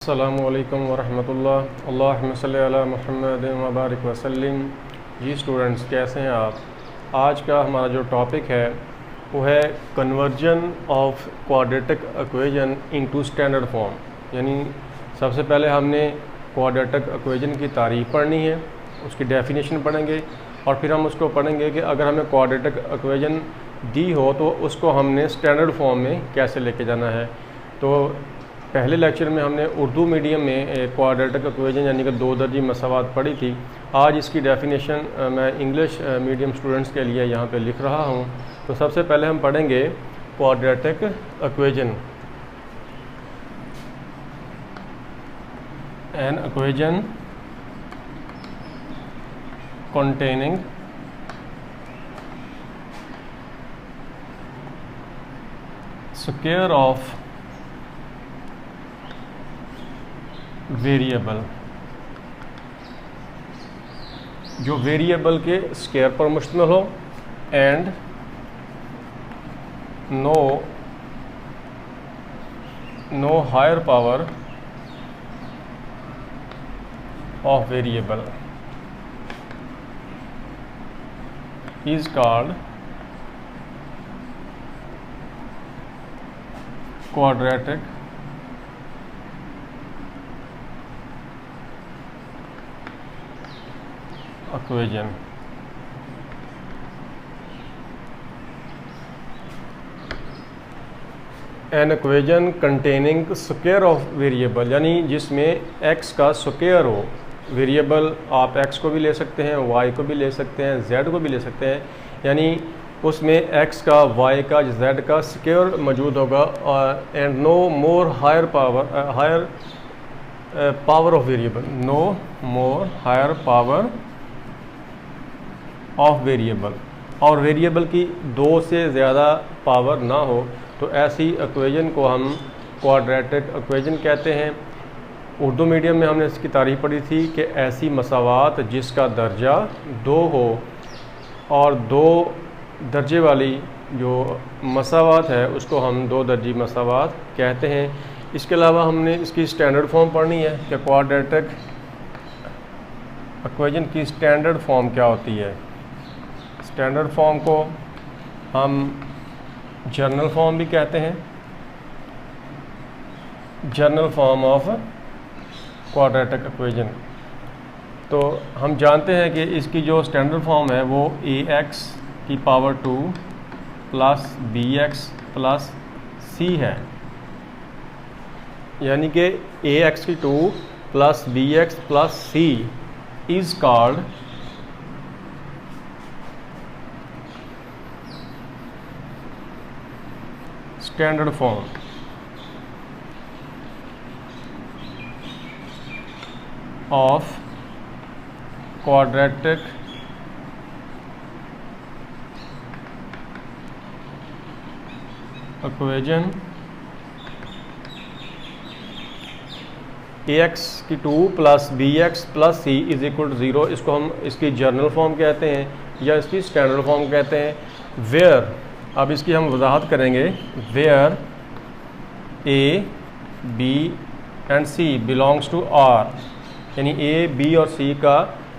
अस्सलामुअलैकुम वरहमतुल्लाह। अल्लाहुम्मा सल्लि अला मुहम्मद व बारिक वसल्लिम। जी स्टूडेंट्स, कैसे हैं आप? आज का हमारा जो टॉपिक है वो है conversion of quadratic equation into standard form. यानी सबसे पहले हमने क्वाड्रेटिक इक्वेशन की तारीफ़ पढ़नी है, उसकी डेफिनेशन पढ़ेंगे और फिर हम उसको पढ़ेंगे कि अगर हमें क्वाड्रेटिक इक्वेशन दी हो तो उसको हमने स्टैंडर्ड फॉर्म में कैसे लेके जाना है। तो पहले लेक्चर में हमने उर्दू मीडियम में क्वाड्रेटिक इक्वेशन यानी कि दो दर्जी मसावात पढ़ी थी। आज इसकी डेफिनेशन मैं इंग्लिश मीडियम स्टूडेंट्स के लिए यहाँ पे लिख रहा हूँ। तो सबसे पहले हम पढ़ेंगे quadratic equation. An equation containing square of variable, जो वेरिएबल के स्क्वायर पर मुश्तमिल हो, and no higher power of variable is called quadratic equation. An equation containing square of variable, यानी जिसमें x का स्क्वायर हो। वेरिएबल आप x को भी ले सकते हैं, y को भी ले सकते हैं, z को भी ले सकते हैं। यानी उसमें x का, y का, z का स्क्वायर मौजूद होगा। And no more higher power of variable, no more higher power of variable, और वेरिएबल की दो से ज़्यादा पावर ना हो, तो ऐसी इक्वेशन को हम क्वाड्रेटिक इक्वेशन कहते हैं। उर्दू मीडियम में हमने इसकी तारीफ़ पढ़ी थी कि ऐसी मसावात जिसका दर्जा दो हो, और दो दर्जे वाली जो मसावात है उसको हम दो दर्जी मसावात कहते हैं। इसके अलावा हमने इसकी स्टैंडर्ड फॉर्म पढ़नी है कि क्वाड्रेटिक इक्वेशन की स्टैंडर्ड फॉर्म क्या होती है। स्टैंडर्ड फॉर्म को हम जर्नल फॉर्म भी कहते हैं, journal form of quadratic equation. तो हम जानते हैं कि इसकी जो स्टैंडर्ड फॉर्म है वो ax की power 2 plus bx plus c है। यानी कि ax की 2 plus bx plus c is called standard form of quadratic equation. ax की 2 plus bx plus c is equal to 0, इसको हम इसकी जर्नल फॉर्म कहते हैं या इसकी स्टैंडर्ड फॉर्म कहते हैं। वेयर, अब इसकी हम वजाहत करेंगे, where a, b and c belongs to r, यानी a, b और c का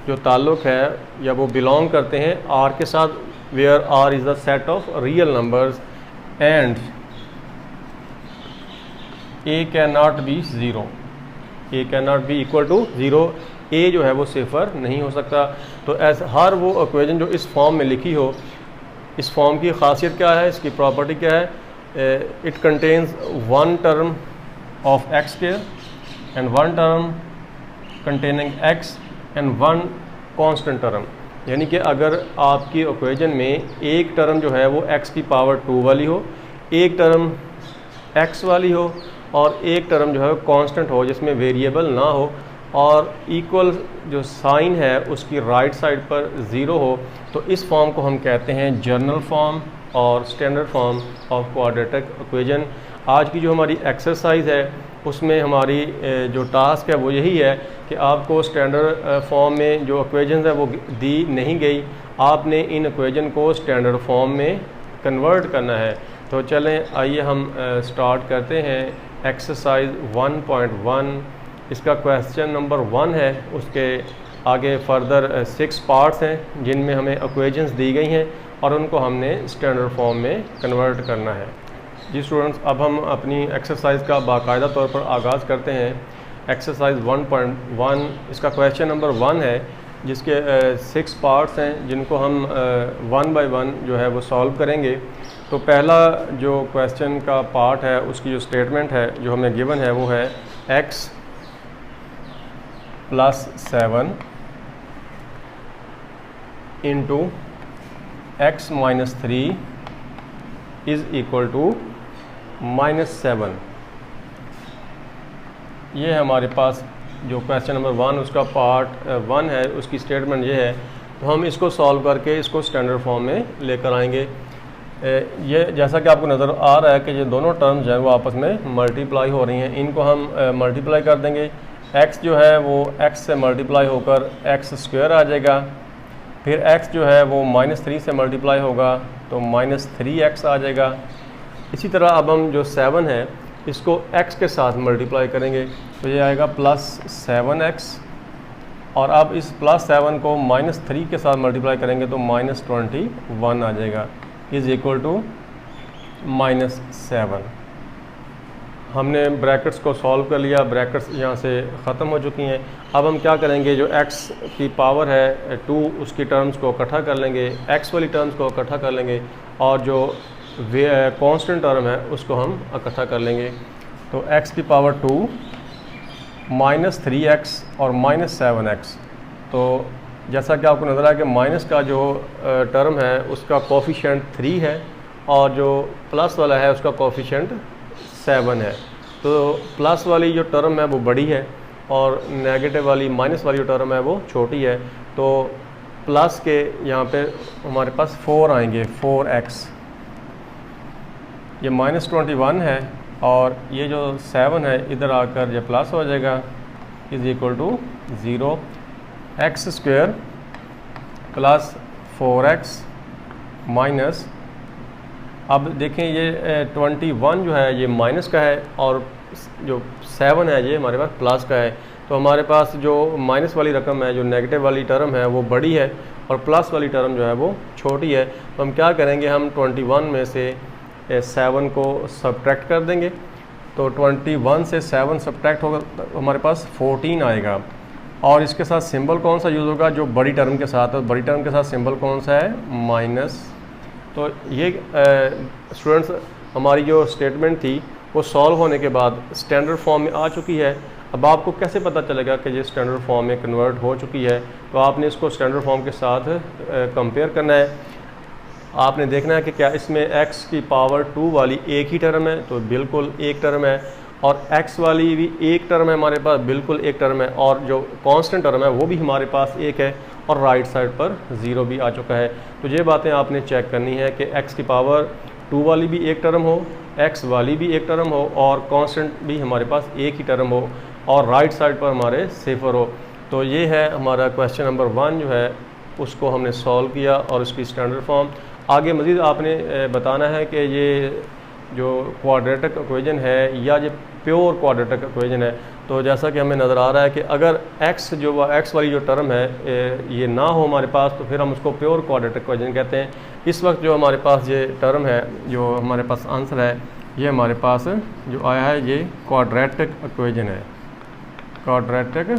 जो ताल्लुक़ है या वो बिलोंग करते हैं r के साथ, where r is the set of real numbers and a can not be zero, a can not be equal to zero, a जो है वो सिफर नहीं हो सकता। तो ऐसा हर वो इक्वेशन जो इस फॉर्म में लिखी हो, इस फॉर्म की खासियत क्या है, इसकी प्रॉपर्टी क्या है, it contains one term of x square and one term containing x and one constant term. यानी कि अगर आपकी इक्वेशन में एक टर्म जो है वो x की पावर 2 वाली हो, एक टर्म x वाली हो, और एक टर्म जो है कांस्टेंट हो जिसमें वेरिएबल ना हो, और इक्वल जो साइन है उसकी राइट साइड पर ज़ीरो हो, तो इस फॉर्म को हम कहते हैं जर्नल फॉर्म और standard form of quadratic equation. आज की जो हमारी एक्सरसाइज है उसमें हमारी जो टास्क है वो यही है कि आपको स्टैंडर्ड फॉर्म में जो इक्वेशन है वो दी नहीं गई, आपने इन इक्वेशन को स्टैंडर्ड फॉर्म में कन्वर्ट करना है। तो चलें आइए हम स्टार्ट करते हैं एक्सरसाइज 1.1, इसका क्वेश्चन नंबर 1 है। उसके आगे फर्दर 6 पार्ट्स हैं जिनमें हमें इक्वेशंस दी गई हैं और उनको हमने स्टैंडर्ड फॉर्म में कन्वर्ट करना है। जी स्टूडेंट्स, अब हम अपनी एक्सरसाइज का बाकायदा तौर पर आगाज़ करते हैं। एक्सरसाइज 1.1, इसका क्वेश्चन नंबर 1 है जिसके 6 पार्ट्स हैं जिनको हम 1 बाय 1 जो है वो सॉल्व करेंगे। तो पहला जो क्वेश्चन का पार्ट है उसकी जो स्टेटमेंट है जो हमें गिवन है वो है x + 7 into x - 3 is equal to -7। ये है हमारे पास जो क्वेश्चन नंबर 1 उसका पार्ट 1 है, उसकी स्टेटमेंट ये है। तो हम इसको सॉल्व करके इसको स्टैंडर्ड फॉर्म में लेकर आएंगे। ये जैसा कि आपको नज़र आ रहा है कि ये दोनों टर्म्स जो हैं वो आपस में मल्टीप्लाई हो रही हैं। इनको हम मल्टीप्लाई कर देंगे। x जो है वो x से मल्टीप्लाई होकर x² आ जाएगा। फिर x जो है वो -3 से मल्टीप्लाई होगा तो -3x आ जाएगा। इसी तरह अब हम जो 7 है इसको x के साथ मल्टीप्लाई करेंगे तो ये आएगा +7x, और अब इस +7 को -3 के साथ मल्टीप्लाई करेंगे तो -21 आ जाएगा, इज़ इक्वल टू -7। हमने ब्रैकेट्स को सॉल्व कर लिया, ब्रैकेट्स यहाँ से ख़त्म हो चुकी हैं। अब हम क्या करेंगे, जो x की पावर है 2 उसकी टर्म्स को इकट्ठा कर लेंगे, x वाली टर्म्स को इकट्ठा कर लेंगे और जो कांस्टेंट टर्म है उसको हम इकट्ठा कर लेंगे। तो x की पावर 2 -3x और -7x। तो जैसा कि आपको नज़र आया कि माइनस का जो टर्म है उसका कोफिशिएंट 3 है और जो प्लस वाला है उसका कोफिशिएंट 7 है। तो प्लस वाली जो टर्म है वो बड़ी है और नेगेटिव वाली माइनस वाली जो टर्म है वो छोटी है। तो प्लस के यहाँ पे हमारे पास 4 आएंगे, 4x। ये -21 है और ये जो 7 है इधर आकर ये प्लस हो जाएगा, is equal to 0। x² + 4x minus, अब देखें ये 21 जो है ये माइनस का है और जो 7 है ये हमारे पास प्लस का है। तो हमारे पास जो माइनस वाली रकम है, जो नेगेटिव वाली टर्म है वो बड़ी है और प्लस वाली टर्म जो है वो छोटी है। तो हम क्या करेंगे, हम 21 में से 7 को सब्ट्रैक्ट कर देंगे। तो 21 से 7 सब्ट्रैक्ट होगा तो हमारे पास 14 आएगा। और इसके साथ सिंबल कौन सा यूज़ होगा, जो बड़ी टर्म के साथ है, बड़ी टर्म के साथ सिंबल कौन सा है, माइनस। तो ये स्टूडेंट्स हमारी जो स्टेटमेंट थी वो सॉल्व होने के बाद स्टैंडर्ड फॉर्म में आ चुकी है। अब आपको कैसे पता चलेगा कि ये स्टैंडर्ड फॉर्म में कन्वर्ट हो चुकी है, तो आपने इसको स्टैंडर्ड फॉर्म के साथ कंपेयर करना है। आपने देखना है कि क्या इसमें x की पावर 2 वाली एक ही टर्म है, तो बिल्कुल एक टर्म है, और x वाली भी एक टर्म है हमारे पास, बिल्कुल एक टर्म है, और जो कांस्टेंट टर्म है वो भी हमारे पास एक है और राइट साइड पर 0 भी आ चुका है। तो ये बातें आपने चेक करनी है कि x की पावर 2 वाली भी एक टर्म हो, x वाली भी एक टर्म हो और कांस्टेंट भी हमारे पास एक ही टर्म हो और राइट साइड पर हमारे 0 हो। तो ये है हमारा क्वेश्चन नंबर 1 जो है उसको हमने सॉल्व किया और उसकी स्टैंडर्ड फॉर्म। आगे मज़ीद आपने बताना है कि ये जो क्वाड्रेटिक इक्वेशन है या ये प्योर क्वाड्रेटिक इक्वेशन है। तो जैसा कि हमें नज़र आ रहा है कि अगर x वाली जो टर्म है ये ना हो हमारे पास तो फिर हम उसको प्योर क्वाड्रेटिक इक्वेशन कहते हैं। इस वक्त जो हमारे पास ये टर्म है, जो हमारे पास आंसर है, ये हमारे पास जो आया है ये क्वाड्रेटिक इक्वेशन है, क्वाड्रेटिक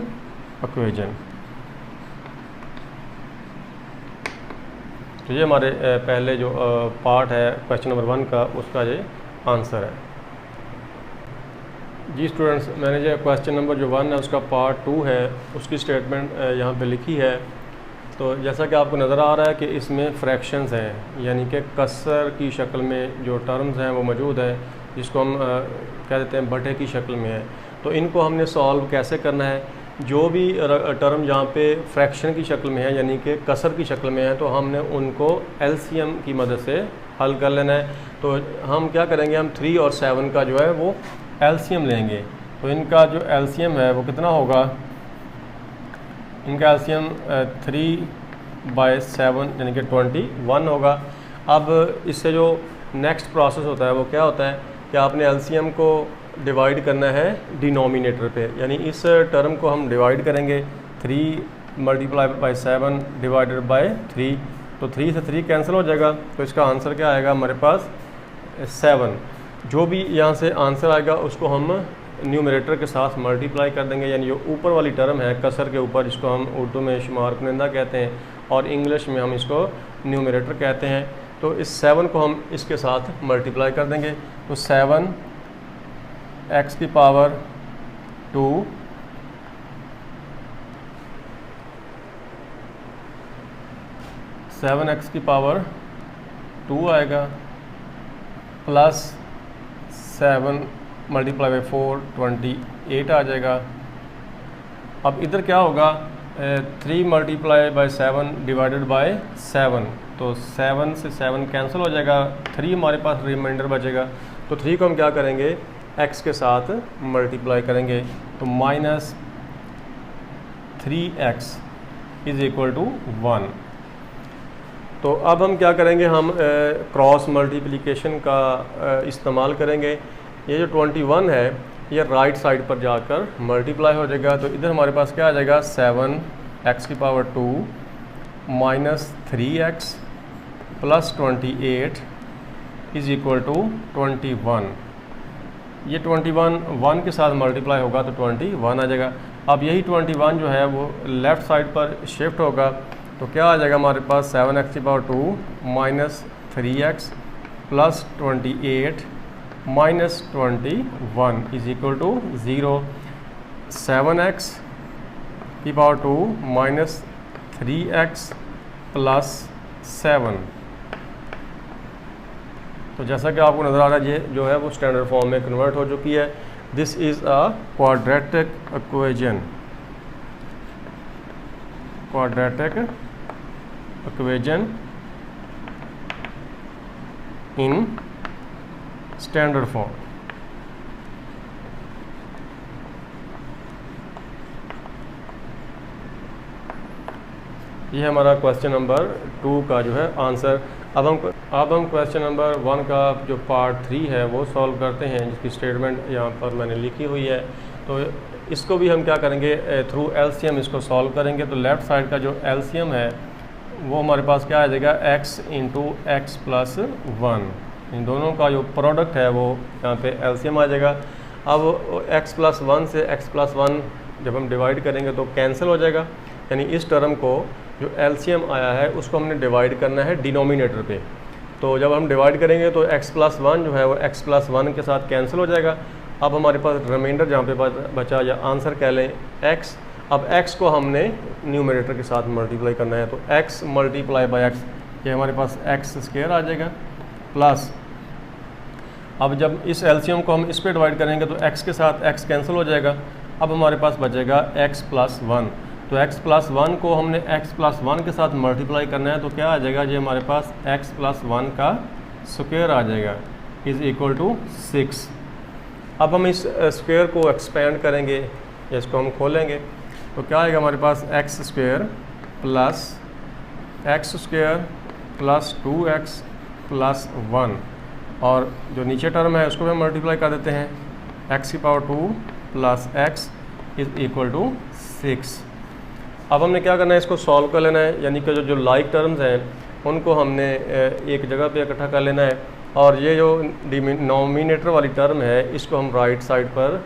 इक्वेशन। तो ये हमारे पहले जो पार्ट है क्वेश्चन नंबर 1 का, उसका ये आंसर है। जी स्टूडेंट्स, मैंने जो क्वेश्चन नंबर जो 1 है उसका पार्ट 2 है, उसकी स्टेटमेंट यहाँ पे लिखी है। तो जैसा कि आपको नज़र आ रहा है कि इसमें फ्रैक्शंस हैं, यानी कि कसर की शक्ल में जो टर्म्स हैं वो मौजूद हैं, जिसको हम कह देते हैं बटे की शक्ल में है। तो इनको हमने सॉल्व कैसे करना है, जो भी टर्म जहाँ पे फ्रैक्शन की शक्ल में है यानी कि कसर की शक्ल में है, तो हमने उनको एलसीएम की मदद से हल कर लेना है। तो हम क्या करेंगे, हम 3 और 7 का जो है वो एलसीएम लेंगे। तो इनका जो एलसीएम है वो कितना होगा, इनका एलसीएम 3/7 यानी कि 21 होगा। अब इससे जो नेक्स्ट प्रोसेस होता है वो क्या होता है कि आपने एलसीएम को डिवाइड करना है डिनोमिनेटर पे, यानी इस टर्म को हम डिवाइड करेंगे 3 मल्टीप्लाई बाई 7 डिवाइडेड बाई 3, तो 3 से 3 कैंसिल हो जाएगा, तो इसका आंसर क्या आएगा हमारे पास 7। जो भी यहाँ से आंसर आएगा उसको हम न्यूमरेटर के साथ मल्टीप्लाई कर देंगे, यानी जो ऊपर वाली टर्म है कसर के ऊपर, जिसको हम उर्दू में शुमार कुनिंदा कहते हैं और इंग्लिश में हम इसको न्यूमरेटर कहते हैं। तो इस 7 को हम इसके साथ मल्टीप्लाई कर देंगे, तो 7 x की पावर 2 7x की पावर 2 आएगा प्लस 7 मल्टीप्लाई बाई 4 28 आ जाएगा। अब इधर क्या होगा 3 मल्टीप्लाई बाई 7 डिवाइडेड बाई 7, तो 7 से 7 कैंसिल हो जाएगा, 3 हमारे पास रिमाइंडर बचेगा, तो 3 को हम क्या करेंगे x के साथ मल्टीप्लाई करेंगे, तो minus 3x is equal to 1। तो अब हम क्या करेंगे, हम क्रॉस मल्टीप्लिकेशन का इस्तेमाल करेंगे। ये जो 21 है ये राइट साइड पर जाकर मल्टीप्लाई हो जाएगा, तो इधर हमारे पास क्या आ जाएगा 7x की power 2 minus 3x plus 28 is equal to 21। ये 21 1 के साथ मल्टीप्लाई होगा तो 21 आ जाएगा। अब यही 21 जो है वो लेफ़्ट साइड पर शिफ्ट होगा, तो क्या आ जाएगा हमारे पास 7x की power 2 minus 3x plus 28 minus 21 is equal to 0। 7x की पावर 2 माइनस 3x प्लस 7। तो जैसा कि आपको नज़र आ रहा है ये जो है वो स्टैंडर्ड फॉर्म में कन्वर्ट हो चुकी है। This is a quadratic equation, in standard form. ये हमारा क्वेश्चन नंबर 2 का जो है आंसर। अब हम क्वेश्चन नंबर 1 का जो पार्ट 3 है वो सॉल्व करते हैं, जिसकी स्टेटमेंट यहाँ पर मैंने लिखी हुई है। तो इसको भी हम क्या करेंगे थ्रू एलसीएम इसको सॉल्व करेंगे। तो लेफ़्ट साइड का जो एलसीएम है वो हमारे पास क्या आ जाएगा x इंटू एक्स प्लस 1। इन दोनों का जो प्रोडक्ट है वो यहाँ पे एलसीएम आ जाएगा। अब x प्लस 1 से x प्लस 1 जब हम डिवाइड करेंगे तो कैंसिल हो जाएगा, यानी इस टर्म को जो एलसीएम आया है उसको हमने डिवाइड करना है डिनोमिनेटर पे। तो जब हम डिवाइड करेंगे तो x प्लस 1 जो है वो x प्लस 1 के साथ कैंसिल हो जाएगा। अब हमारे पास रिमाइंडर जहाँ पे बचा या आंसर कह लें x। अब x को हमने न्यूमरेटर के साथ मल्टीप्लाई करना है, तो x मल्टीप्लाई बाई x, ये हमारे पास x स्क्वायर आ जाएगा प्लस। अब जब इस एलसीएम को हम इस पे डिवाइड करेंगे तो x के साथ x कैंसिल हो जाएगा। अब हमारे पास बचेगा x प्लस 1। तो x प्लस 1 को हमने x प्लस 1 के साथ मल्टीप्लाई करना है, तो क्या आ जाएगा जी हमारे पास x प्लस 1 का स्क्वायर आ जाएगा इज़ इक्वल टू 6। अब हम इस स्क्वायर को एक्सपेंड करेंगे, इसको हम खोलेंगे तो क्या आएगा हमारे पास x square plus x square plus 2x plus 1, और जो नीचे टर्म है उसको भी हम मल्टीप्लाई कर देते हैं, x की power 2 plus x is equal to 6। अब हमने क्या करना है, इसको सॉल्व कर लेना है, यानी कि जो लाइक टर्म्स हैं उनको हमने एक जगह पे इकट्ठा कर लेना है, और ये जो डिनोमिनेटर वाली टर्म है इसको हम राइट साइड पर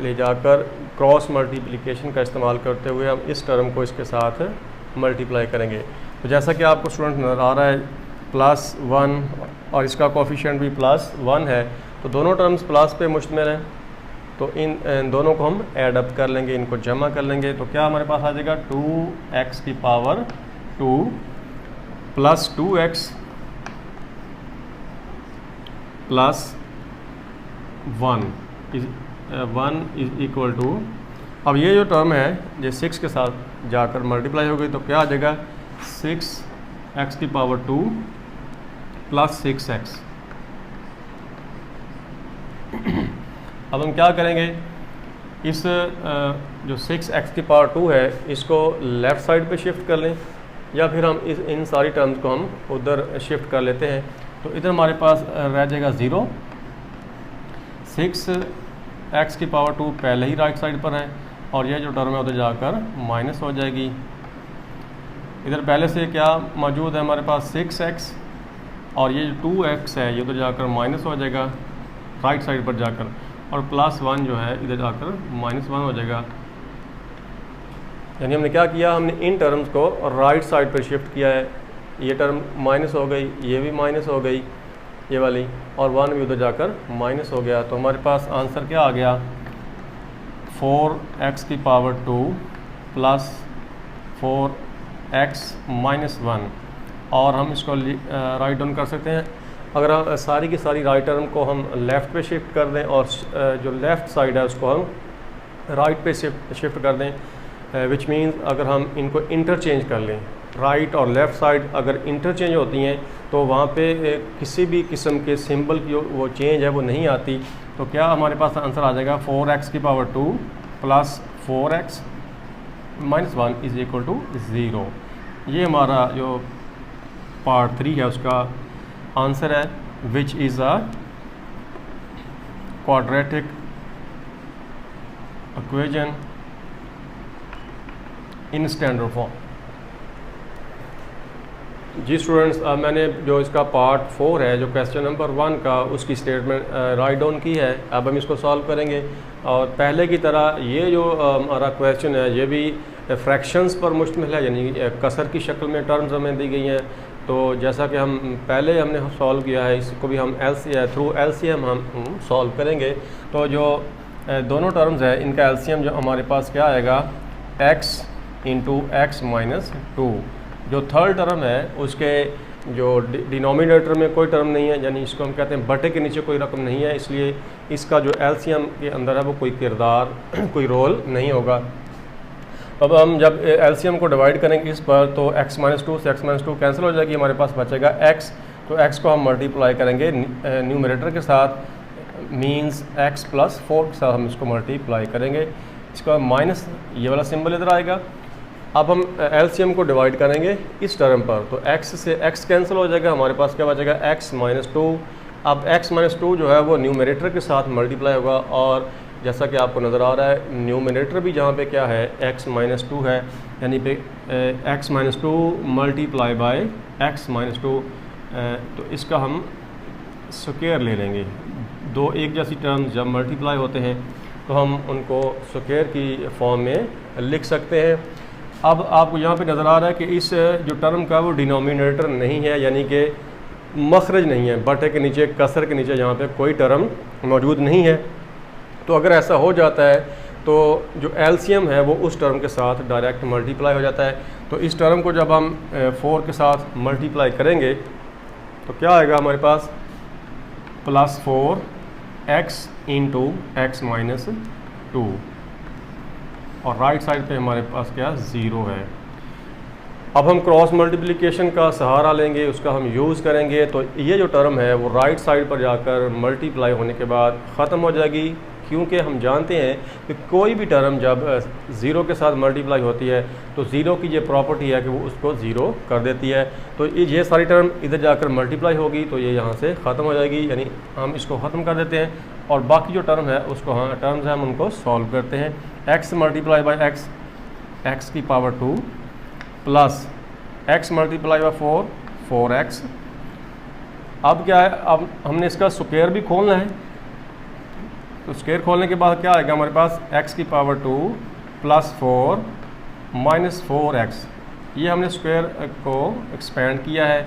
ले जाकर क्रॉस मल्टीप्लिकेशन का इस्तेमाल करते हुए हम इस टर्म को इसके साथ मल्टीप्लाई करेंगे। तो जैसा कि आपको स्टूडेंट नज़र आ रहा है प्लस 1 और इसका कोफिशिएंट भी प्लस 1 है, तो दोनों टर्म्स प्लस पे मुश्तमिल हैं। तो इन दोनों को हम ऐड अप कर लेंगे, इनको जमा कर लेंगे, तो क्या हमारे पास आ जाएगा 2x की power 2 plus 2x plus 1 is equal to, अब ये जो टर्म है ये 6 के साथ जाकर मल्टीप्लाई हो गई, तो क्या आ जाएगा 6x की पावर 2 प्लस 6x। अब हम क्या करेंगे, इस जो 6x की पावर 2 है इसको लेफ़्ट साइड पे शिफ्ट कर लें, या फिर हम इन सारी टर्म्स को हम उधर शिफ्ट कर लेते हैं। तो इधर हमारे पास रह जाएगा 0, 6 एक्स की पावर 2 पहले ही राइट साइड पर है और ये जो टर्म है उधर जाकर माइनस हो जाएगी। इधर पहले से क्या मौजूद है हमारे पास 6x और ये जो 2x है ये उधर जाकर माइनस हो जाएगा राइट साइड पर जाकर, और +1 जो है इधर जाकर -1 हो जाएगा। यानी हमने क्या किया, हमने इन टर्म्स को राइट साइड पर शिफ्ट किया है। ये टर्म माइनस हो गई, ये भी माइनस हो गई ये वाली, और 1 भी उधर जाकर माइनस हो गया। तो हमारे पास आंसर क्या आ गया, 4x की पावर 2 प्लस 4x माइनस 1। और हम इसको राइट डाउन कर सकते हैं। अगर हम सारी की सारी राइट टर्म को हम लेफ़्ट पे शिफ्ट कर दें और जो लेफ़्ट साइड है उसको हम राइट पे शिफ्ट कर दें, विच मीन्स अगर हम इनको इंटरचेंज कर लें, राइट और लेफ़्ट साइड अगर इंटरचेंज होती हैं तो वहाँ पे किसी भी किस्म के सिंबल की वो चेंज है वो नहीं आती। तो क्या हमारे पास आंसर आ जाएगा 4x की power 2 plus 4x minus 1 is equal to 0। ये हमारा जो पार्ट 3 है उसका आंसर है, which is a quadratic equation in standard form. जी स्टूडेंट्स, मैंने जो इसका पार्ट 4 है, जो क्वेश्चन नंबर 1 का, उसकी स्टेटमेंट राइट डाउन की है। अब हम इसको सॉल्व करेंगे और पहले की तरह ये जो हमारा क्वेश्चन है ये भी फ्रैक्शंस पर मुश्तमिल है, यानी कसर की शक्ल में टर्म्स हमें दी गई हैं। तो जैसा कि हम पहले हमने सॉल्व किया है, इसको भी हम थ्रू LCM हम सॉल्व करेंगे। तो जो दोनों टर्म्स है इनका LCM जो हमारे पास क्या आएगा, x इंटू x माइनस 2। जो थर्ड टर्म है उसके जो डिनोमिनेटर में कोई टर्म नहीं है, यानी इसको हम कहते हैं बटे के नीचे कोई रकम नहीं है, इसलिए इसका जो LCM के अंदर है वो कोई किरदार कोई रोल नहीं होगा। अब हम जब LCM को डिवाइड करेंगे इस पर, तो x माइनस 2 से x माइनस 2 कैंसिल हो जाएगी, हमारे पास बचेगा x। तो x को हम मल्टीप्लाई करेंगे न्यूमरेटर के साथ, मीन्स x प्लस 4 के साथ हम इसको मल्टीप्लाई करेंगे। इसका माइनस ये वाला सिंबल इधर आएगा। अब हम LCM को डिवाइड करेंगे इस टर्म पर, तो x से x कैंसिल हो जाएगा, हमारे पास क्या बचेगा x माइनस 2। अब x माइनस 2 जो है वो न्यूमरेटर के साथ मल्टीप्लाई होगा, और जैसा कि आपको नज़र आ रहा है न्यूमरेटर भी जहाँ पे क्या है x माइनस 2 है, यानी पे x minus 2 multiply by x minus 2। तो इसका हम स्क्वायर ले लेंगे। दो एक जैसी टर्म्स जब मल्टीप्लाई होते हैं तो हम उनको स्क्वायर की फॉर्म में लिख सकते हैं। अब आपको यहाँ पे नज़र आ रहा है कि इस जो टर्म का वो डिनोमिनेटर नहीं है, यानी कि मखरज नहीं है, बटे के नीचे कसर के नीचे यहाँ पे कोई टर्म मौजूद नहीं है। तो अगर ऐसा हो जाता है तो जो LCM है वो उस टर्म के साथ डायरेक्ट मल्टीप्लाई हो जाता है। तो इस टर्म को जब हम 4 के साथ मल्टीप्लाई करेंगे तो क्या आएगा हमारे पास, plus 4x into x minus 2, और राइट साइड पे हमारे पास क्या 0 है। अब हम क्रॉस मल्टीप्लिकेशन का सहारा लेंगे, उसका हम यूज़ करेंगे। तो ये जो टर्म है वो राइट साइड पर जाकर मल्टीप्लाई होने के बाद ख़त्म हो जाएगी, क्योंकि हम जानते हैं कि कोई भी टर्म जब 0 के साथ मल्टीप्लाई होती है तो 0 की ये प्रॉपर्टी है कि वो उसको 0 कर देती है। तो ये सारी टर्म इधर जाकर मल्टीप्लाई होगी तो ये यहाँ से ख़त्म हो जाएगी, यानी हम इसको ख़त्म कर देते हैं। और बाकी जो टर्म है उसको टर्म्स हैं हम उनको सॉल्व करते हैं। x मल्टीप्लाई बाई x की power 2 plus x multiply by 4x। अब क्या है, अब हमने इसका स्क्वायर भी खोलना है। तो स्क्वायर खोलने के बाद क्या आएगा हमारे पास, x की पावर 2 प्लस 4 माइनस 4x। ये हमने स्क्वायर को एक्सपेंड किया है।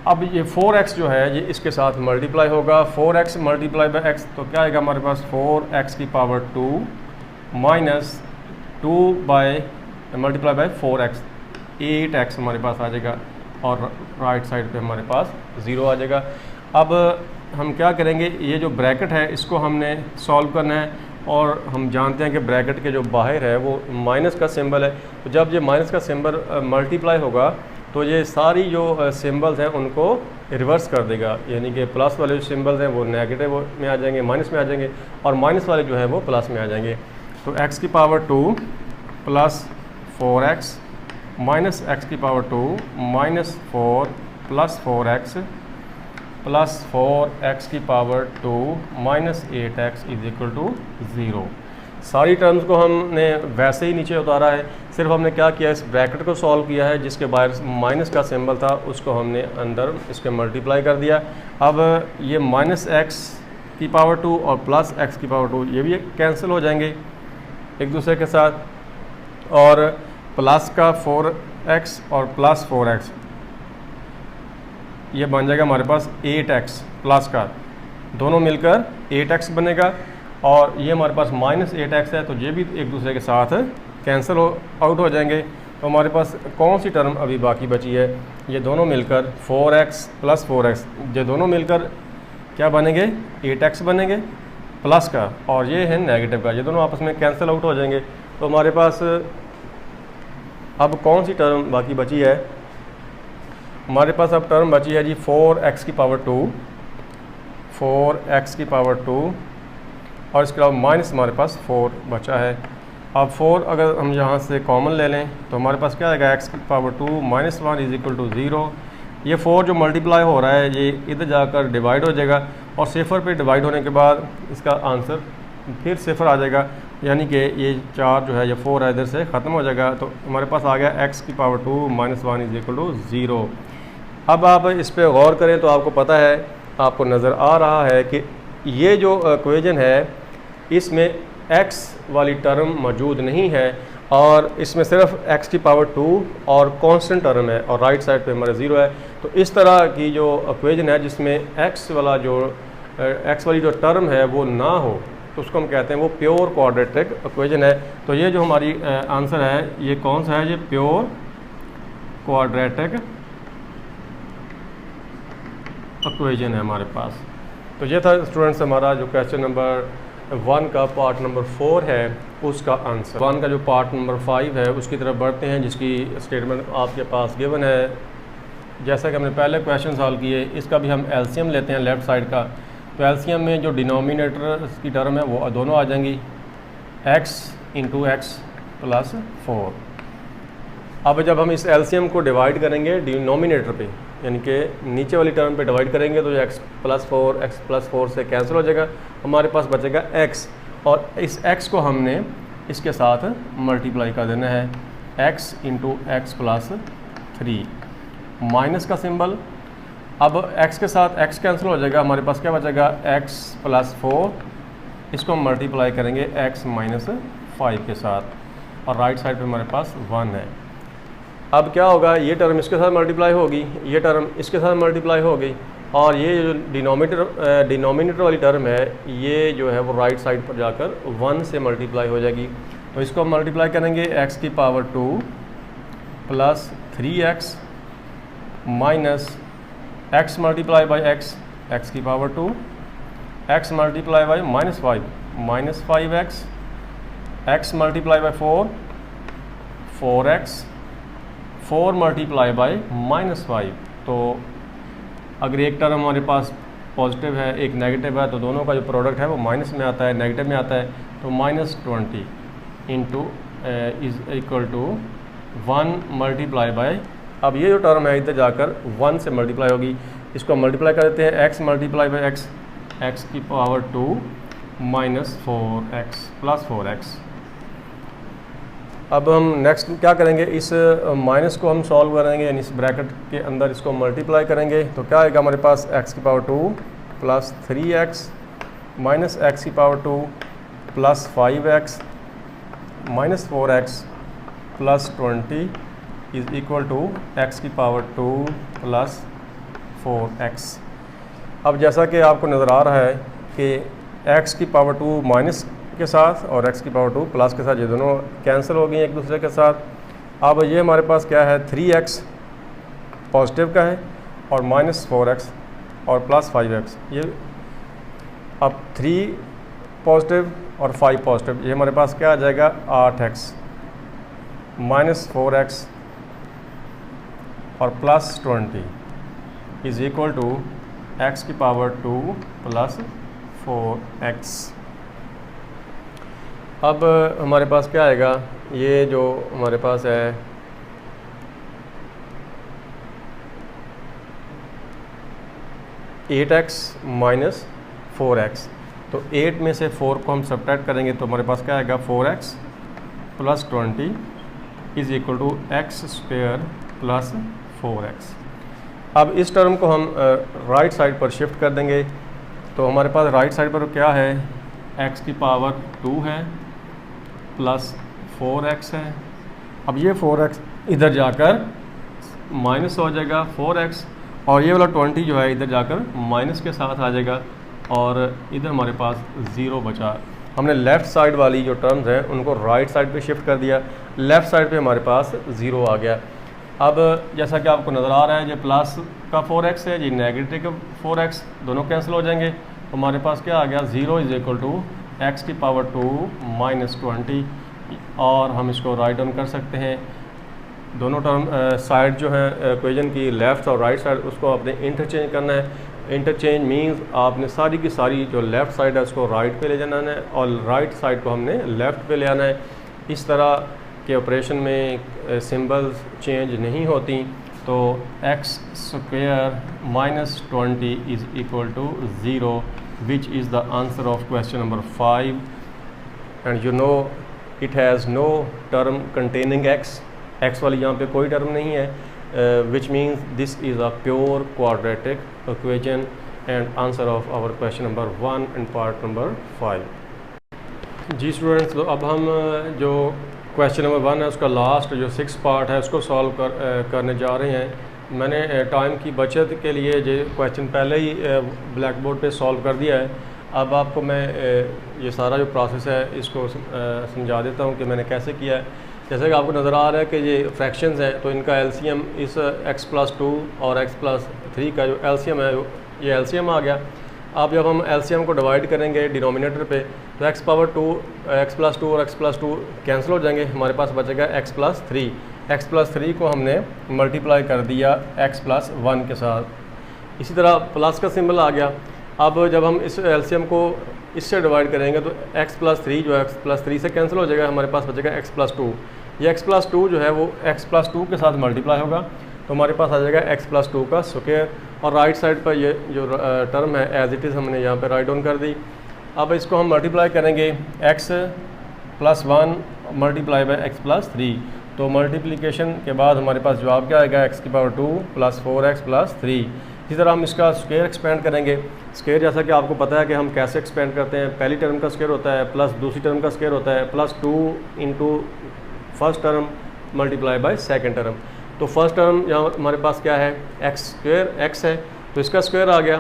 अब ये 4x जो है ये इसके साथ मल्टीप्लाई होगा, 4x मल्टीप्लाई बाई x, तो क्या आएगा हमारे पास 4x की power 2 minus 2 by multiply by 4x, 8x हमारे पास आ जाएगा, और राइट साइड पे हमारे पास 0 आ जाएगा। अब हम क्या करेंगे, ये जो ब्रैकेट है इसको हमने सॉल्व करना है, और हम जानते हैं कि ब्रैकेट के जो बाहर है वो माइनस का सिंबल है। तो जब ये माइनस का सिंबल मल्टीप्लाई होगा तो ये सारी जो सिंबल्स हैं उनको रिवर्स कर देगा, यानी कि प्लस वाले जो सिंबल्स हैं वो नेगेटिव में आ जाएंगे, माइनस में आ जाएंगे, और माइनस वाले जो है वो प्लस में आ जाएंगे। तो x की power 2 plus 4x minus x की power 2 minus 4 plus 4x plus 4x की power 2 minus 8x is equal to 0। सारी टर्म्स को हमने वैसे ही नीचे उतारा है, सिर्फ हमने क्या किया, इस ब्रैकेट को सॉल्व किया है, जिसके बाहर माइनस का सिंबल था उसको हमने अंदर इसके मल्टीप्लाई कर दिया। अब ये माइनस x की पावर 2 और प्लस x की पावर 2 ये भी कैंसिल हो जाएंगे एक दूसरे के साथ, और प्लस का 4x और प्लस 4x ये बन जाएगा हमारे पास 8x प्लस का, दोनों मिलकर 8x बनेगा, और ये हमारे पास माइनस 8x है, तो ये भी एक दूसरे के साथ कैंसिल आउट हो जाएंगे। तो हमारे पास कौन सी टर्म अभी बाकी बची है, ये दोनों मिलकर 4x प्लस 4x, ये दोनों मिलकर क्या बनेंगे, 8x बनेंगे प्लस का, और ये है नेगेटिव का, ये दोनों आपस में कैंसिल आउट हो जाएंगे। तो हमारे पास अब कौन सी टर्म बाकी बची है, हमारे पास अब टर्म बची है जी 4x की पावर 2, 4x की पावर 2, और इसके अलावा माइनस हमारे पास 4 बचा है। अब 4 अगर हम यहाँ से कॉमन ले लें तो हमारे पास क्या आएगा, x की power 2 minus 1 is equal to 0। ये 4 जो मल्टीप्लाई हो रहा है ये इधर जाकर डिवाइड हो जाएगा, और सिफर पे डिवाइड होने के बाद इसका आंसर फिर सिफर आ जाएगा, यानी कि ये 4 जो है ये 4 इधर से ख़त्म हो जाएगा। तो हमारे पास आ गया x की power 2 minus 1 is equal to 0। अब आप इस पर गौर करें तो आपको पता है, आपको नज़र आ रहा है कि ये जो इक्वेशन है इसमें x वाली टर्म मौजूद नहीं है, और इसमें सिर्फ x की पावर 2 और कांस्टेंट टर्म है, और राइट साइड पे हमारा 0 है। तो इस तरह की जो इक्वेशन है जिसमें x वाली जो टर्म है वो ना हो, तो उसको हम कहते हैं वो प्योर क्वाड्रेटिक इक्वेशन है। तो ये जो हमारी आंसर है ये कौन सा है, ये प्योर क्वाड्रेटिक इक्वेशन है हमारे पास। तो ये था स्टूडेंट्स हमारा जो क्वेश्चन नंबर 1 का पार्ट नंबर 4 है उसका आंसर। 1 का जो पार्ट नंबर 5 है उसकी तरफ बढ़ते हैं, जिसकी स्टेटमेंट आपके पास गिवन है। जैसा कि हमने पहले क्वेश्चन सॉल्व किए, इसका भी हम एलसीएम लेते हैं लेफ़्ट साइड का। तो एलसीएम में जो डिनोमिनेटर की टर्म है वो दोनों आ जाएंगी, x इंटू एक्स प्लस 4। अब जब हम इस एलसीएम को डिवाइड करेंगे डिनोमिनेटर पे, यानी कि नीचे वाली टर्म पे डिवाइड करेंगे, तो x प्लस 4 से कैंसिल हो जाएगा, हमारे पास बचेगा x, और इस x को हमने इसके साथ मल्टीप्लाई कर देना है, x into x plus 3, minus का सिंबल। अब x के साथ x कैंसिल हो जाएगा, हमारे पास क्या बचेगा, x प्लस 4, इसको हम मल्टीप्लाई करेंगे x माइनस 5 के साथ, और राइट साइड पे हमारे पास 1 है। अब क्या होगा, ये टर्म इसके साथ मल्टीप्लाई होगी, ये टर्म इसके साथ मल्टीप्लाई होगी, और ये जो डिनोमिनेटर वाली टर्म है ये जो है वो राइट साइड पर जाकर 1 से मल्टीप्लाई हो जाएगी। तो इसको हम मल्टीप्लाई करेंगे x की power 2 plus 3x minus x multiply by x की power 2, x multiply by minus 5 minus 5x, x multiply by 4x, 4 multiply by minus 5। तो अगर एक टर्म हमारे पास पॉजिटिव है एक नेगेटिव है, तो दोनों का जो प्रोडक्ट है वो माइनस में आता है, नेगेटिव में आता है। तो minus 20 into is equal to 1 multiply by, अब ये जो टर्म है इधर जाकर 1 से मल्टीप्लाई होगी, इसको मल्टीप्लाई कर देते हैं, x मल्टीप्लाई बाई x की power 2 minus 4x plus 4x। अब हम नेक्स्ट क्या करेंगे, इस माइनस को हम सॉल्व करेंगे, यानी इस ब्रैकेट के अंदर इसको मल्टीप्लाई करेंगे, तो क्या आएगा हमारे पास, x की power 2 plus 3x minus x की power 2 plus 5x minus 4x plus 20 is equal to x की पावर 2 प्लस 4x। अब जैसा कि आपको नज़र आ रहा है कि x की पावर 2 माइनस के साथ और x की पावर 2 प्लस के साथ ये दोनों कैंसिल हो गई एक दूसरे के साथ। अब ये हमारे पास क्या है, 3x पॉजिटिव का है और माइनस 4x और प्लस 5x। ये अब 3 पॉजिटिव और 5 पॉजिटिव, ये हमारे पास क्या आ जाएगा, 8x माइनस 4x और plus 20 is equal to x की पावर 2 प्लस 4x। अब हमारे पास क्या आएगा, ये जो हमारे पास है 8x माइनस 4x। तो 8 में से 4 को हम सब्ट्रैक्ट करेंगे तो हमारे पास क्या आएगा 4x plus 20 is equal to x square plus 4x। अब इस टर्म को हम राइट साइड पर शिफ्ट कर देंगे। तो हमारे पास राइट साइड पर क्या है, x की पावर 2 है प्लस 4x है। अब ये 4x इधर जाकर माइनस हो जाएगा 4x, और ये वाला 20 जो है इधर जाकर माइनस के साथ आ जाएगा, और इधर हमारे पास 0 बचा। हमने लेफ़्ट साइड वाली जो टर्म्स हैं उनको राइट साइड पे शिफ्ट कर दिया, लेफ़्ट साइड पे हमारे पास 0 आ गया। अब जैसा कि आपको नज़र आ रहा है, ये प्लस का 4x है, ये नेगेटिव का 4x, दोनों कैंसिल हो जाएंगे। हमारे पास क्या आ गया 0 इज़ इक्वल टू एक्स की पावर 2 माइनस 20, और हम इसको राइट डाउन कर सकते हैं। दोनों टर्म साइड जो है इक्वेशन की लेफ़्ट और राइट साइड, उसको आपने इंटरचेंज करना है। इंटरचेंज मींस आपने सारी की सारी जो लेफ़्ट साइड है उसको राइट पे ले जाना है, और राइट साइड को हमने लेफ़्ट पे ले आना है। इस तरह के ऑपरेशन में सिंबल्स चेंज नहीं होती। तो x square minus 20 is equal to 0, which is the answer of question number 5। And you know it has no term containing x वाली यहाँ पे कोई टर्म नहीं है, which means this is a pure quadratic equation and answer of our question number 1 and part number 5। जी students, तो अब हम जो क्वेश्चन नंबर 1 है उसका लास्ट जो 6 पार्ट है उसको सॉल्व करने जा रहे हैं। मैंने टाइम की बचत के लिए ये क्वेश्चन पहले ही ब्लैक बोर्ड पे सॉल्व कर दिया है। अब आपको मैं ये सारा जो प्रोसेस है इसको समझा देता हूँ कि मैंने कैसे किया है। जैसे कि आपको नज़र आ रहा है कि ये फ्रैक्शंस हैं, तो इनका एलसीएम इस x प्लस 2 और x प्लस 3 का जो एलसीएम है ये एलसीएम आ गया। अब जब हम एलसीएम को डिवाइड करेंगे डिनोमिनेटर पे, तो x पावर 2 x प्लस 2 और x प्लस 2 कैंसिल हो जाएंगे, हमारे पास बचेगा x प्लस 3। x प्लस 3 को हमने मल्टीप्लाई कर दिया x प्लस 1 के साथ। इसी तरह प्लस का सिंबल आ गया। अब जब हम इस एलसीएम को इससे डिवाइड करेंगे तो x प्लस 3 जो है x प्लस 3 से कैंसिल हो जाएगा, हमारे पास बचेगा x प्लस 2। ये x प्लस 2 जो है वो x प्लस 2 के साथ मल्टीप्लाई होगा, तो हमारे पास आ जाएगा x प्लस 2 का स्क्वायर। और राइट साइड पर ये जो टर्म है एज इट इज़ हमने यहाँ पे राइट डाउन कर दी। अब इसको हम मल्टीप्लाई करेंगे x plus 1 multiply by x plus 3। तो मल्टीप्लिकेशन के बाद हमारे पास जवाब क्या आएगा, x की पावर 2 प्लस 4x प्लस 3। इसी तरह हम इसका स्क्वायर एक्सपेंड करेंगे। स्क्वायर जैसा कि आपको पता है कि हम कैसे एक्सपेंड करते हैं, पहली टर्म का स्क्वायर होता है प्लस दूसरी टर्म का स्क्वायर होता है plus 2 into first term multiply by second term. तो फर्स्ट टर्म यहाँ हमारे पास क्या है, एक्स स्क्वायर x है तो इसका स्क्वायर आ गया,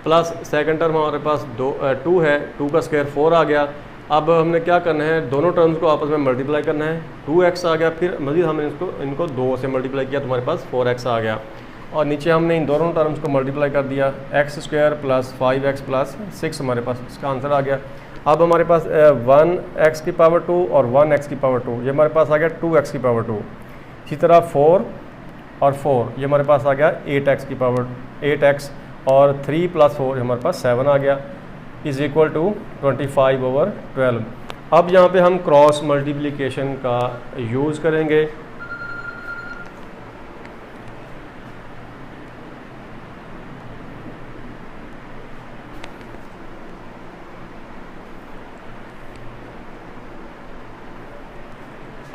प्लस सेकेंड टर्म हमारे पास 2 है, 2 का स्क्वायर 4 आ गया। अब हमने क्या करना है, दोनों टर्म्स को आपस में मल्टीप्लाई करना है। 2x आ गया, फिर मज़ीद हमने इनको 2 से मल्टीप्लाई किया तो हमारे पास 4x आ गया, और नीचे हमने इन दोनों टर्म्स को मल्टीप्लाई कर दिया, x square plus 5x plus 6 हमारे पास इसका आंसर आ गया। अब हमारे पास 1x की पावर 2 और 1x की पावर 2, ये हमारे पास आ गया 2x की पावर 2। इसी तरह 4 और 4 ये हमारे पास आ गया 8x की पावर 8x, और 3 प्लस 4 हमारे पास 7 आ गया, इज़ इक्वल टू 25/12। अब यहाँ पे हम क्रॉस मल्टीप्लिकेशन का यूज़ करेंगे।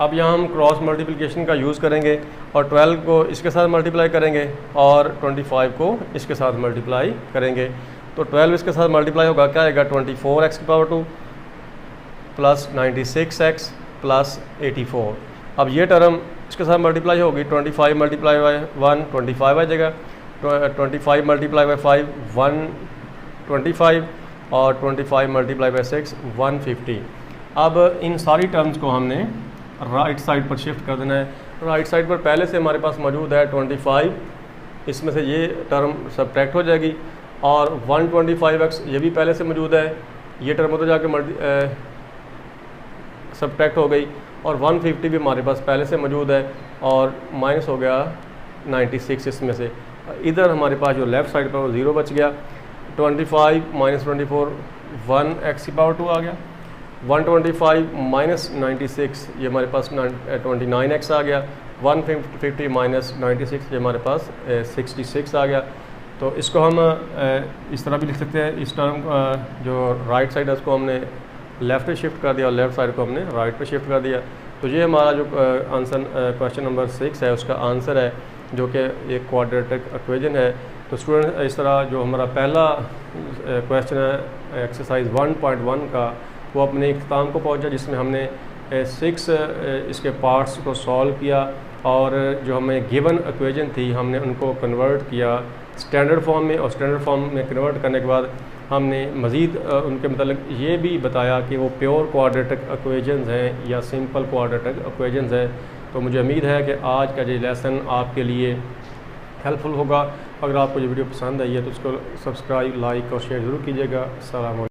अब यहाँ हम क्रॉस मल्टीप्लिकेशन का यूज़ करेंगे और 12 को इसके साथ मल्टीप्लाई करेंगे और 25 को इसके साथ मल्टीप्लाई करेंगे। तो 12 इसके साथ मल्टीप्लाई होगा, क्या आएगा 24x की पावर 2 प्लस 96x प्लस 84। अब ये टर्म इसके साथ मल्टीप्लाई होगी, 25 मल्टीप्लाई बाय 1 25 आ जाएगा, 25 मल्टीप्लाई बाय 5 125 और 25 मल्टीप्लाई बाय 6 150। अब इन सारी टर्म्स को हमने राइट साइड पर शिफ्ट कर देना है। राइट साइड पर पहले से हमारे पास मौजूद है 25, इसमें से ये टर्म सब्ट्रैक्ट हो जाएगी, और 125x ये भी पहले से मौजूद है, ये टर्म तो जाके सब्ट्रैक्ट हो गई, और 150 भी हमारे पास पहले से मौजूद है, और माइनस हो गया 96 इसमें से। इधर हमारे पास जो लेफ़्ट साइड पर वो 0 बच गया। 25 माइनस 24 1x की पावर 2 आ गया, 125 माइनस 96 ये हमारे पास 29x आ गया, 150 माइनस 96 ये हमारे पास 66 आ गया। तो इसको हम इस तरह भी लिख सकते हैं, इस टर्म जो राइट साइड है उसको हमने लेफ़्ट पे शिफ्ट कर दिया और लेफ़्ट साइड को हमने राइट पे शिफ्ट कर दिया। तो ये हमारा जो आंसर क्वेश्चन नंबर 6 है उसका आंसर है, जो कि एक क्वाड्रेटिक इक्वेशन है। तो स्टूडेंट इस तरह जो हमारा पहला क्वेश्चन है एक्सरसाइज 1.1 का, वो अपने इख्तिताम को पहुंचा, जिसमें हमने 6 इसके पार्ट्स को सॉल्व किया और जो हमें गिवन इक्वेशन थी हमने उनको कन्वर्ट किया स्टैंडर्ड फॉर्म में, और स्टैंडर्ड फॉर्म में कन्वर्ट करने के बाद हमने मज़ीद उनके मतलब ये भी बताया कि वो प्योर क्वाड्रेटिक इक्वेशंस हैं या सिंपल क्वाड्रेटिक इक्वेशंस हैं। तो मुझे उम्मीद है कि आज का ये लेसन आपके लिए हेल्पफुल होगा। अगर आपको ये वीडियो पसंद आई है तो उसको सब्सक्राइब, लाइक और शेयर ज़रूर कीजिएगा। अस्सलाम वालेकुम।